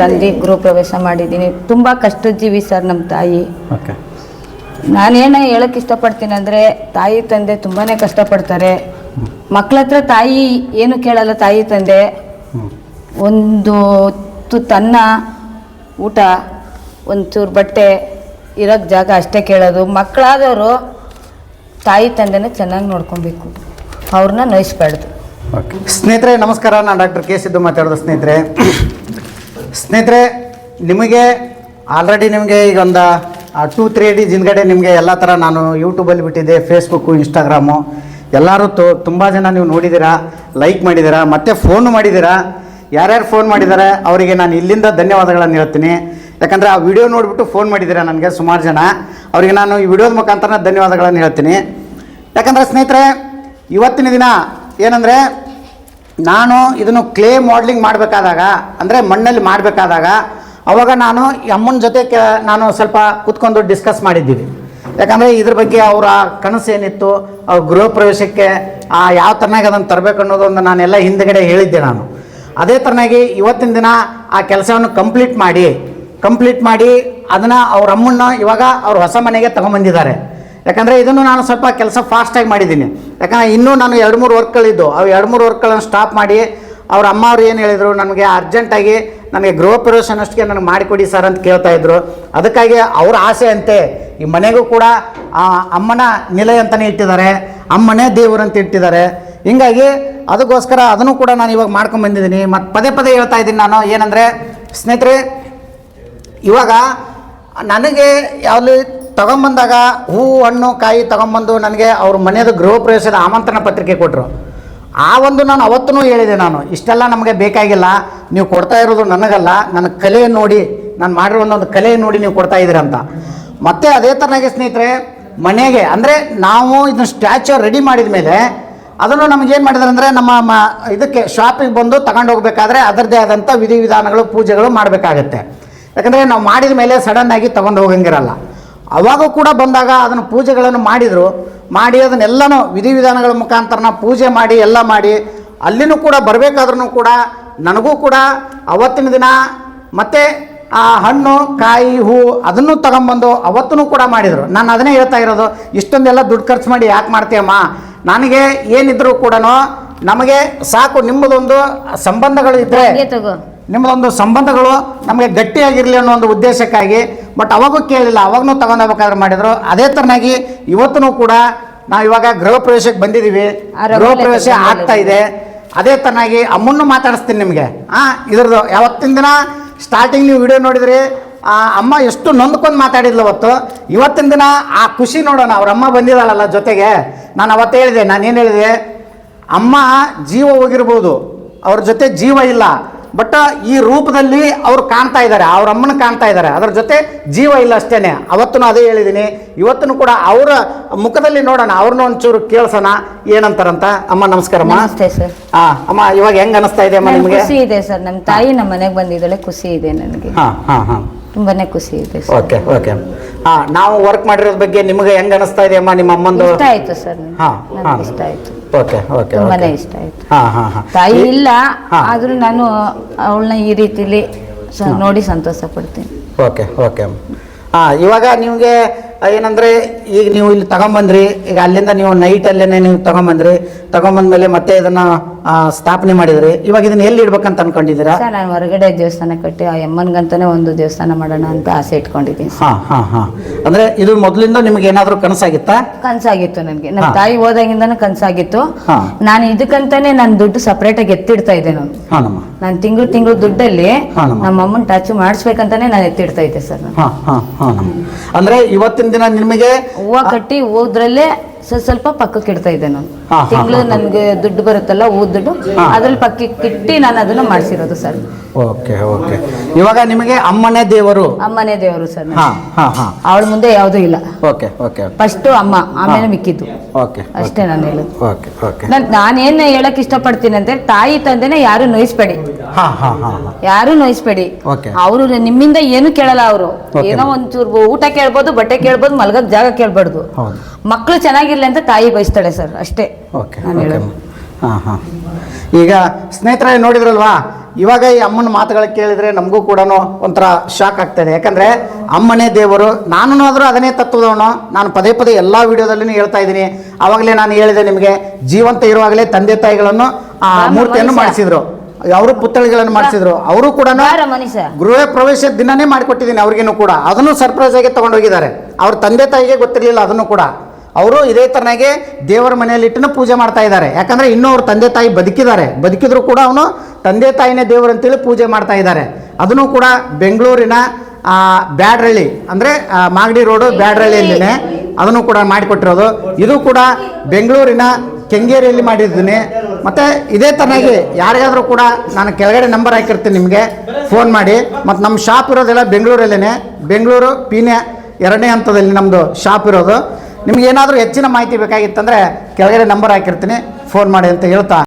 ತಂದು ಗೃಹ ಪ್ರವೇಶ ಮಾಡಿದ್ದೀನಿ. ತುಂಬ ಕಷ್ಟದ ಜೀವಿ ಸರ್ ನಮ್ಮ ತಾಯಿ. ಓಕೆ. ನಾನೇನು ಹೇಳಕ್ಕೆ ಇಷ್ಟಪಡ್ತೀನಿ ಅಂದರೆ, ತಾಯಿ ತಂದೆ ತುಂಬಾ ಕಷ್ಟಪಡ್ತಾರೆ. ಮಕ್ಳ ಹತ್ರ ತಾಯಿ ಏನು ಕೇಳಲ್ಲ. ತಾಯಿ ತಂದೆ ಒಂದು ತನ್ನ ಊಟ, ಒಂಚೂರು ಬಟ್ಟೆ, ಇರೋಕ್ಕೆ ಜಾಗ ಅಷ್ಟೇ ಕೇಳೋದು. ಮಕ್ಕಳಾದವರು ತಾಯಿ ತಂದೆನ ಚೆನ್ನಾಗಿ ನೋಡ್ಕೊಬೇಕು, ಅವ್ರನ್ನ ನೋಯಿಸ್ಬಾರ್ದು. ಓಕೆ. ಸ್ನೇಹಿತರೆ ನಮಸ್ಕಾರ, ನಾನು ಡಾಕ್ಟರ್ ಕೆ ಸಿದ್ದು ಮಾತಾಡೋದು. ಸ್ನೇಹಿತರೆ ನಿಮಗೆ ಆಲ್ರೆಡಿ ನಿಮಗೆ ಈಗ ಒಂದು 2-3 ಡೇಸ್ ಹಿಂದ್ಗಡೆ ನಿಮಗೆ ಎಲ್ಲ ಥರ ನಾನು ಯೂಟ್ಯೂಬಲ್ಲಿ ಬಿಟ್ಟಿದ್ದೆ, ಫೇಸ್ಬುಕ್ಕು, ಇನ್ಸ್ಟಾಗ್ರಾಮು ಎಲ್ಲರೂ ತುಂಬ ಜನ ನೀವು ನೋಡಿದ್ದೀರಾ, ಲೈಕ್ ಮಾಡಿದ್ದೀರಾ, ಮತ್ತು ಫೋನು ಮಾಡಿದ್ದೀರಾ. ಯಾರ್ಯಾರು ಫೋನ್ ಮಾಡಿದ್ದಾರೆ ಅವರಿಗೆ ನಾನು ಇಲ್ಲಿಂದ ಧನ್ಯವಾದಗಳನ್ನು ಹೇಳ್ತೀನಿ. ಯಾಕಂದರೆ ಆ ವಿಡಿಯೋ ನೋಡಿಬಿಟ್ಟು ಫೋನ್ ಮಾಡಿದ್ದೀರಾ ನನಗೆ ಸುಮಾರು ಜನ. ಅವರಿಗೆ ನಾನು ಈ ವಿಡಿಯೋದ ಮುಖಾಂತರ ಧನ್ಯವಾದಗಳನ್ನು ಹೇಳ್ತೀನಿ. ಯಾಕಂದರೆ ಸ್ನೇಹಿತರೆ ಇವತ್ತಿನ ದಿನ ಏನಂದರೆ, ನಾನು ಇದನ್ನು ಕ್ಲೇ ಮಾಡಲಿಂಗ್ ಮಾಡಬೇಕಾದಾಗ, ಅಂದರೆ ಮಣ್ಣಲ್ಲಿ ಮಾಡಬೇಕಾದಾಗ, ಅವಾಗ ನಾನು ಈ ಅಮ್ಮನ ಜೊತೆ ನಾನು ಸ್ವಲ್ಪ ಕೂತ್ಕೊಂಡು ಡಿಸ್ಕಸ್ ಮಾಡಿದ್ದೀವಿ. ಯಾಕಂದರೆ ಇದ್ರ ಬಗ್ಗೆ ಅವರ ಕನಸು ಏನಿತ್ತು, ಅವ್ರ ಗೃಹ ಪ್ರವೇಶಕ್ಕೆ ಯಾವ ಥರನಾಗಿ ಅದನ್ನು ತರಬೇಕು ಅನ್ನೋದೊಂದು ನಾನೆಲ್ಲ ಹಿಂದ್ಗಡೆ ಹೇಳಿದ್ದೆ ನಾನು. ಅದೇ ಥರನಾಗಿ ಇವತ್ತಿನ ದಿನ ಆ ಕೆಲಸವನ್ನು ಕಂಪ್ಲೀಟ್ ಮಾಡಿ ಅದನ್ನು ಅವ್ರ ಅಮ್ಮನ್ನ ಇವಾಗ ಅವ್ರ ಹೊಸ ಮನೆಗೆ ತೊಗೊಂಬಂದಿದ್ದಾರೆ. ಯಾಕಂದರೆ ಇದನ್ನು ನಾನು ಸ್ವಲ್ಪ ಕೆಲಸ ಫಾಸ್ಟಾಗಿ ಮಾಡಿದ್ದೀನಿ. ಯಾಕಂದರೆ ಇನ್ನೂ ನಾನು 2-3 ವರ್ಕ್ಗಳಿದ್ದು, ಅವು 2-3 ವರ್ಕ್ಗಳನ್ನು ಸ್ಟಾಪ್ ಮಾಡಿ ಅವ್ರ ಅಮ್ಮ ಅವ್ರು ಏನು ಹೇಳಿದರು, ನನಗೆ ಅರ್ಜೆಂಟಾಗಿ ನನಗೆ ಗೃಹ ಪ್ರವೇಶ ಅನ್ನೋಷ್ಟಕ್ಕೆ ನನಗೆ ಮಾಡಿಕೊಡಿ ಸರ್ ಅಂತ ಕೇಳ್ತಾಯಿದ್ರು. ಅದಕ್ಕಾಗಿ ಅವ್ರ ಆಸೆ ಅಂತೆ ಈ ಮನೆಗೂ ಕೂಡ ಅಮ್ಮನ ನಿಲಯ ಅಂತಲೇ ಇಟ್ಟಿದ್ದಾರೆ, ಅಮ್ಮನೇ ದೇವರು ಅಂತ ಇಟ್ಟಿದ್ದಾರೆ. ಹೀಗಾಗಿ ಅದಕ್ಕೋಸ್ಕರ ಅದನ್ನು ಕೂಡ ನಾನು ಇವಾಗ ಮಾಡ್ಕೊಂಬಂದಿದ್ದೀನಿ. ಮತ್ತು ಪದೇ ಹೇಳ್ತಾ ಇದ್ದೀನಿ ನಾನು, ಏನಂದರೆ ಸ್ನೇಹಿತರೆ, ಇವಾಗ ನನಗೆ ಯಾವ್ದು ತೊಗೊಂಬಂದಾಗ ಹೂವು ಹಣ್ಣು ಕಾಯಿ ತೊಗೊಂಬಂದು ನನಗೆ ಅವ್ರ ಮನೆಯದು ಗೃಹ ಪ್ರವೇಶದ ಆಮಂತ್ರಣ ಪತ್ರಿಕೆ ಕೊಟ್ಟರು. ಆ ಒಂದು ನಾನು ಅವತ್ತೂ ಹೇಳಿದೆ, ನಾನು ಇಷ್ಟೆಲ್ಲ ನಮಗೆ ಬೇಕಾಗಿಲ್ಲ, ನೀವು ಕೊಡ್ತಾ ಇರೋದು ನನಗಲ್ಲ, ನನ್ನ ಕಲೆ ನೋಡಿ, ನಾನು ಮಾಡಿರೋ ಒಂದೊಂದು ಕಲೆ ನೋಡಿ ನೀವು ಕೊಡ್ತಾ ಇದ್ದೀರ ಅಂತ. ಮತ್ತು ಅದೇ ಥರನಾಗಿ ಸ್ನೇಹಿತರೆ ಮನೆಗೆ ಅಂದರೆ ನಾವು ಇದನ್ನು ಸ್ಟ್ಯಾಚ್ಯೂ ರೆಡಿ ಮಾಡಿದ ಮೇಲೆ ಅದನ್ನು ನಮಗೇನು ಮಾಡಿದ್ದಾರೆ ಅಂದರೆ, ನಮ್ಮ ಇದಕ್ಕೆ ಶಾಪಿಗೆ ಬಂದು ತಗೊಂಡು ಹೋಗಬೇಕಾದ್ರೆ ಅದರದ್ದೇ ಆದಂಥ ವಿಧಿವಿಧಾನಗಳು ಪೂಜೆಗಳು ಮಾಡಬೇಕಾಗತ್ತೆ. ಯಾಕಂದರೆ ನಾವು ಮಾಡಿದ ಮೇಲೆ ಸಡನ್ನಾಗಿ ತೊಗೊಂಡು ಹೋಗಂಗಿರಲ್ಲ. ಅವಾಗೂ ಕೂಡ ಬಂದಾಗ ಅದನ್ನು ಪೂಜೆಗಳನ್ನು ಮಾಡಿ ಅದನ್ನೆಲ್ಲನೂ ವಿಧಿವಿಧಾನಗಳ ಮುಖಾಂತರ ಪೂಜೆ ಮಾಡಿ ಎಲ್ಲ ಮಾಡಿ ಅಲ್ಲಿನೂ ಕೂಡ ಬರಬೇಕಾದ್ರೂ ಕೂಡ ನನಗೂ ಕೂಡ ಅವತ್ತಿನ ದಿನ ಮತ್ತು ಆ ಹಣ್ಣು ಕಾಯಿ ಹೂವು ಅದನ್ನು ತಗೊಂಬಂದು ಅವತ್ತೂ ಕೂಡ ಮಾಡಿದರು. ನಾನು ಅದನ್ನೇ ಹೇಳ್ತಾ ಇರೋದು, ಇಷ್ಟೊಂದೆಲ್ಲ ದುಡ್ಡು ಖರ್ಚು ಮಾಡಿ ಯಾಕೆ ಮಾಡ್ತೀಯಮ್ಮ, ನನಗೆ ಏನಿದ್ರು ಕೂಡ ನಮಗೆ ಸಾಕು, ನಿಮ್ಮದೊಂದು ಸಂಬಂಧಗಳು ಇದ್ದರೆ, ನಿಮ್ಮದೊಂದು ಸಂಬಂಧಗಳು ನಮಗೆ ಗಟ್ಟಿಯಾಗಿರಲಿ ಅನ್ನೋ ಒಂದು ಉದ್ದೇಶಕ್ಕಾಗಿ. ಬಟ್ ಅವಾಗೂ ಕೇಳಿಲ್ಲ, ಅವಾಗೂ ತಗೊಂಡೋಗ್ಬೇಕಾದ್ರೆ ಮಾಡಿದರು. ಅದೇ ಥರನಾಗಿ ಇವತ್ತೂ ಕೂಡ ನಾವು ಇವಾಗ ಗೃಹ ಪ್ರವೇಶಕ್ಕೆ ಬಂದಿದ್ದೀವಿ, ಗೃಹ ಪ್ರವೇಶ ಆಗ್ತಾ ಇದೆ. ಅದೇ ಥರನಾಗಿ ಅಮ್ಮನ್ನು ಮಾತಾಡಿಸ್ತೀನಿ ನಿಮಗೆ. ಇದ್ರದ್ದು ಯಾವತ್ತಿನ ದಿನ ಸ್ಟಾರ್ಟಿಂಗ್ ನೀವು ವಿಡಿಯೋ ನೋಡಿದ್ರಿ, ಅಮ್ಮ ಎಷ್ಟು ನೊಂದ್ಕೊಂಡು ಮಾತಾಡಿದ್ಲು ಅವತ್ತು. ಇವತ್ತಿನ ದಿನ ಆ ಖುಷಿ ನೋಡೋಣ. ಅವ್ರ ಅಮ್ಮ ಬಂದಿದ್ದಾಳಲ್ಲ ಜೊತೆಗೆ. ನಾನು ಅವತ್ತು ಹೇಳಿದೆ, ನಾನೇನು ಹೇಳಿದೆ, ಅಮ್ಮ ಜೀವ ಹೋಗಿರ್ಬೋದು, ಅವ್ರ ಜೊತೆ ಜೀವ ಇಲ್ಲ, ಬಟ್ ಈ ರೂಪದಲ್ಲಿ ಅವ್ರು ಕಾಣ್ತಾ ಇದ್ದಾರೆ, ಅವ್ರ ಅಮ್ಮನ ಕಾಣ್ತಾ ಇದ್ದಾರೆ, ಅದ್ರ ಜೊತೆ ಜೀವ ಇಲ್ಲ ಅಷ್ಟೇ. ಅವತ್ತೂ ಅದೇ ಹೇಳಿದ್ದೀನಿ, ಇವತ್ತೂ ಕೂಡ ಅವರ ಮುಖದಲ್ಲಿ ನೋಡೋಣ, ಅವ್ರನ್ನ ಒಂಚೂರು ಕೇಳ್ಸೋಣ ಏನಂತಾರಂತ. ಅಮ್ಮ ನಮಸ್ಕಾರಮ್ಮ. ನಮಸ್ತೆ ಸರ್. ಅಮ್ಮ ಇವಾಗ ಹೆಂಗ್ ಅನಿಸ್ತಾ ಇದೆ ಅಮ್ಮ ನಿಮಗೆ? ಖುಷಿ ಇದೆ ಸರ್, ನಮ್ಮ ತಾಯಿ ನಮ್ಮ ಮನೆಗೆ ಬಂದಿದ್ದಾಳೆ, ಖುಷಿ ಇದೆ ನನಗೆ. ತುಂಬಾನೇ ಖುಷಿ ಇದೆ. ಓಕೆ. ನಾವು ವರ್ಕ್ ಮಾಡಿರೋದ್ರ ಬಗ್ಗೆ ನಿಮಗೆ ಹೆಂಗ್ ಅನಿಸ್ತಾ ಇದೆ ಅಮ್ಮ? ನಿಮ್ಮ ಅಮ್ಮಂದು ಇಷ್ಟ ಆಯ್ತು ಸರ್, ಇಷ್ಟ ಆಯ್ತು. ಓಕೆ. ತುಂಬಾನೇ ಇಷ್ಟ ಆಯ್ತು. ತಾಯಿ ಇಲ್ಲ ಆದ್ರೂ ನಾನು ಅವಳನ್ನ ಈ ರೀತಿಲಿ ನೋಡಿ ಸಂತೋಷ ಪಡ್ತೀನಿ. ಓಕೆ. ಇವಾಗ ನಿಮಗೆ ಏನಂದರೆ, ಈಗ ನೀವು ಇಲ್ಲಿ ತಗೊಂಬಂದ್ರಿ, ಈಗ ಅಲ್ಲಿಂದ ನೀವು ನೈಟಲ್ಲೇ ನೀವು ತಗೊಂಬಂದ್ಮೇಲೆ ಮತ್ತೆ ಇದನ್ನು ಸ್ಥಾಪನೆ ಮಾಡಿದ್ರಿ. ಇವಾಗ ಇದನ್ನ ಎಲ್ಲಿ ಇಡ್ಬೇಕಂತ ಅನ್ಕೊಂಡಿದ್ದೀರಾ? ಸರ್ ನಾನು ಹೊರಗಡೆ ದೇವಸ್ಥಾನ ಕಟ್ಟಿ ಆ ಅಮ್ಮನ್ಗಂತಾನೆ ಒಂದು ದೇವಸ್ಥಾನ ಮಾಡೋಣ ಅಂತ ಆಸೆ ಇಟ್ಕೊಂಡಿದ್ದೀನಿ. ಅಂದ್ರೆ ಇದು ಮೊದಲಿಂದ ನಿಮ್ಗೆ ಏನಾದರೂ ಕನಸಾಗಿತ್ತಾ? ಕನಸಾಗಿತ್ತು ನನಗೆ, ನಮ್ಮ ತಾಯಿ ಹೋದಾಗಿಂದಾನು ಕನಸಾಗಿತ್ತು. ನಾನು ಇದಕ್ಕಂತಾನೆ ನಾನು ದುಡ್ಡು ಸಪ್ರೇಟ್ ಆಗಿ ಎತ್ತಿಡ್ತಾ ಇದ್ದೆ. ನಾನು ತಿಂಗಳು ದುಡ್ಡಲ್ಲಿ ನಮ್ಮ ಅಮ್ಮನ ಟಚ್ ಮಾಡಿಸ್ಬೇಕಂತಾನೆ ನಾನು ಎತ್ತಿಡ್ತಾ ಇದ್ದೆ ಸರ್. ಅಂದ್ರೆ ಇವತ್ತಿನ ದಿನ ನಿಮಗೆ ಹೂವು ಕಟ್ಟಿ ಹೋದ್ರಲ್ಲೇ ಸ್ವಲ್ಪ ಪಕ್ಕಕ್ಕೆ ಇಡ್ತಾ ಇದ್ದೆ ನಾನು. ತಿಂಗಳು ನನಗೆ ದುಡ್ಡು ಬರುತ್ತಲ್ಲ, ಹೂ ದುಡ್ಡು, ಅದ್ರಲ್ಲಿ ಪಕ್ಕಕ್ಕೆ ಇಟ್ಟು ನಾನು ಅದನ್ನ ಮಾಡಿಸಿರೋದು ಸರ್. ಓಕೆ. ಇವಾಗ ನಿಮಗೆ ಅಮ್ಮನೇ ದೇವರು ಸರ್. ಅವಳ ಮುಂದೆ ಯಾವುದೂ ಇಲ್ಲ. ಫಸ್ಟ್ ಅಮ್ಮ, ಆಮೇಲೆ ಮಿಕ್ಕಿದ್ದು. ಅಷ್ಟೇ ನಾನು ಹೇಳೋದು. ನಾನೇನು ಹೇಳಕ್ ಇಷ್ಟಪಡ್ತೀನಿ ಅಂದ್ರೆ, ತಾಯಿ ತಂದೆನ ಯಾರು ನೋಯಿಸ್ಬೇಡಿ, ಅವರು ನಿಮ್ಮಿಂದ ಏನು ಕೇಳಲ್ಲ. ಅವರು ಏನೋ ಒಂಚೂರು ಊಟ ಕೇಳ್ಬೋದು, ಬಟ್ಟೆ ಕೇಳ್ಬೋದು, ಮಲ್ಗಕ್ ಜಾಗ ಕೇಳ್ಬಾರ್ದು. ಮಕ್ಳು ಚೆನ್ನಾಗಿರ್ಲಿ ಅಂತ ತಾಯಿ ಬಯಸ್ತಾಳೆ ಸರ್, ಅಷ್ಟೇ ನಾನು ಹೇಳೋದು. ಈಗ ಸ್ನೇಹಿತರೆ ನೋಡಿದ್ರಲ್ವಾ, ಇವಾಗ ಈ ಅಮ್ಮನ ಮಾತುಗಳು ಕೇಳಿದರೆ ನಮಗೂ ಕೂಡ ಒಂಥರ ಶಾಕ್ ಆಗ್ತಾಯಿದೆ. ಯಾಕಂದರೆ ಅಮ್ಮನೇ ದೇವರು. ನಾನು ಆದರೂ ಅದನ್ನೇ ತತ್ವದವನು. ನಾನು ಪದೇ ಪದೇ ಎಲ್ಲ ವಿಡಿಯೋದಲ್ಲೂ ಹೇಳ್ತಾ ಇದ್ದೀನಿ. ಆವಾಗಲೇ ನಾನು ಹೇಳಿದೆ ನಿಮಗೆ, ಜೀವಂತ ಇರುವಾಗಲೇ ತಂದೆ ತಾಯಿಗಳನ್ನು ಆ ಮೂರ್ತಿಯನ್ನು ಮಾಡಿಸಿದ್ರು, ಅವರು ಪುತ್ಥಳಿಗಳನ್ನು ಮಾಡಿಸಿದ್ರು. ಅವರು ಕೂಡ ಗೃಹ ಪ್ರವೇಶ ದಿನನೇ ಮಾಡಿಕೊಟ್ಟಿದ್ದೀನಿ ಅವ್ರಿಗೇನು ಕೂಡ. ಅದನ್ನು ಸರ್ಪ್ರೈಸ್ ಆಗಿ ತೊಗೊಂಡೋಗಿದ್ದಾರೆ. ಅವ್ರ ತಂದೆ ತಾಯಿಗೆ ಗೊತ್ತಿರಲಿಲ್ಲ ಅದನ್ನು ಕೂಡ. ಅವರು ಇದೇ ಥರನಾಗೆ ದೇವರ ಮನೆಯಲ್ಲಿಟ್ಟು ಪೂಜೆ ಮಾಡ್ತಾ ಇದ್ದಾರೆ. ಯಾಕಂದರೆ ಇನ್ನೂ ಅವ್ರ ತಂದೆ ತಾಯಿ ಬದುಕಿದ್ರು ಕೂಡ ಅವನು ತಂದೆ ತಾಯಿನೇ ದೇವರು ಅಂತೇಳಿ ಪೂಜೆ ಮಾಡ್ತಾ ಇದ್ದಾರೆ. ಅದನ್ನು ಕೂಡ ಬೆಂಗಳೂರಿನ ಬ್ಯಾಡ್ರಳ್ಳಿ ಅಂದರೆ ಮಾಗಡಿ ರೋಡು ಬ್ಯಾಡ್ರಳ್ಳಿಯಲ್ಲಿನೇ ಅದನ್ನು ಕೂಡ ಮಾಡಿಕೊಟ್ಟಿರೋದು. ಇದು ಕೂಡ ಬೆಂಗಳೂರಿನ ಕೆಂಗೇರಿಯಲ್ಲಿ ಮಾಡಿದ್ದೀನಿ. ಮತ್ತು ಇದೇ ಥರನಾಗಿ ಯಾರಿಗಾದರೂ ಕೂಡ ನಾನು ಕೆಳಗಡೆ ನಂಬರ್ ಹಾಕಿರ್ತೀನಿ, ನಿಮಗೆ ಫೋನ್ ಮಾಡಿ. ಮತ್ತು ನಮ್ಮ ಶಾಪ್ ಇರೋದೆಲ್ಲ ಬೆಂಗಳೂರಲ್ಲೇ, ಬೆಂಗಳೂರು ಪೀಣ್ಯ 2ನೇ ಹಂತದಲ್ಲಿ ನಮ್ಮದು ಶಾಪ್ ಇರೋದು. ನಿಮ್ಗೆ ಏನಾದರೂ ಹೆಚ್ಚಿನ ಮಾಹಿತಿ ಬೇಕಾಗಿತ್ತಂದರೆ ಕೆಳಗಡೆ ನಂಬರ್ ಹಾಕಿರ್ತೀನಿ, ಫೋನ್ ಮಾಡಿ ಅಂತ ಹೇಳ್ತಾ